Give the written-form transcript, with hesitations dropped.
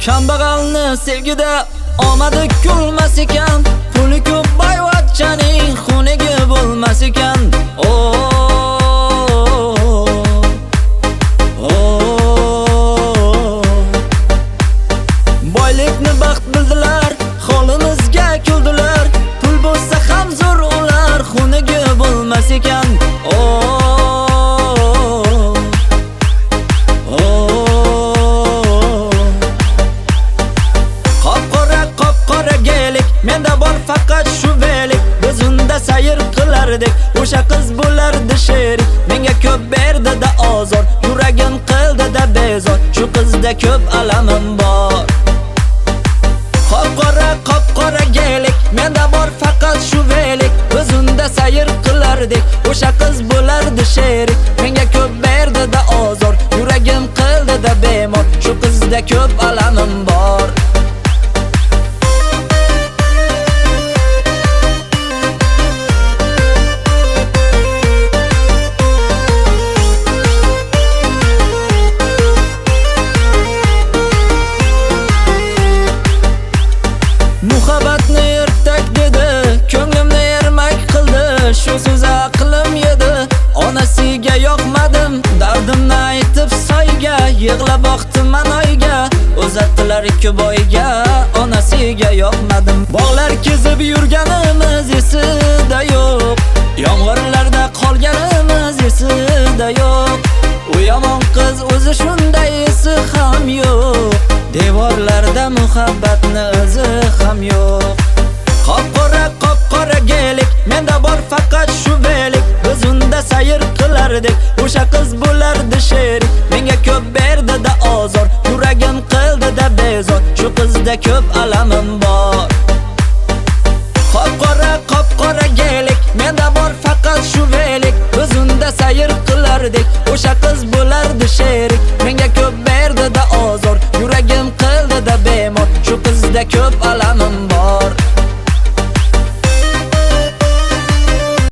Kambag'alni sevgida omadi kulmas ekan, puli ko'p boyvachchaning xunigi bo'lmas ekan. Boylikni baxt bildilar, holimizga kuldilar, pul bo'lsa ham zo'r ular xunigi bo'lmas ekan. Qop-qora gelik, menda bor faqat shu velik, biz unda sayr qilardik, o'sha qiz bo'lardi sherik. Menga ko'p berdi-da ozor, yuragim qildi-da bezor, shu qizda ko'p alamim bor. Qop-qora gelik, menda bor faqat shu velik, biz unda sayr qilardik, o'sha qiz bo'lardi sherik. Menga ko'p berdi-da ozor, yuragim qildi-da bemor, shu qizda ko'p alamim bor. Muhabbatni ertak dedi, ko'nglimni ermak qildi, shu so'z aqlim yedi. Onasiga yoqmadim, dardimni aytib soyga, yig'lab boqdim oyga, uzatdilar ikki boyga. Onasiga yoqmadim, bog'lar kezib yurganimiz esida yo'q, yomg'irlarda qolganimiz esida yo'q. U yomon qiz o'zi shunday esi ham yo'q, devorlarda muhabbatni o'zi ham yo'q. Qop-qora gelik, menda bor faqat shu velik, biz unda sayr qilardik, o'sha qiz bo'lardi sherik. Menga ko'p berdi-da ozor, yuragim qildi-da bezor, shu qizda ko'p alamim bor. Qop-qora gelik, menda bor faqat shu velik, biz unda sayr qilardik, o'sha qiz bo'lardi sherik. Menga ko'p berdi-da ozor, yuragim qildi-da bemor, shu qizda ko'p alamim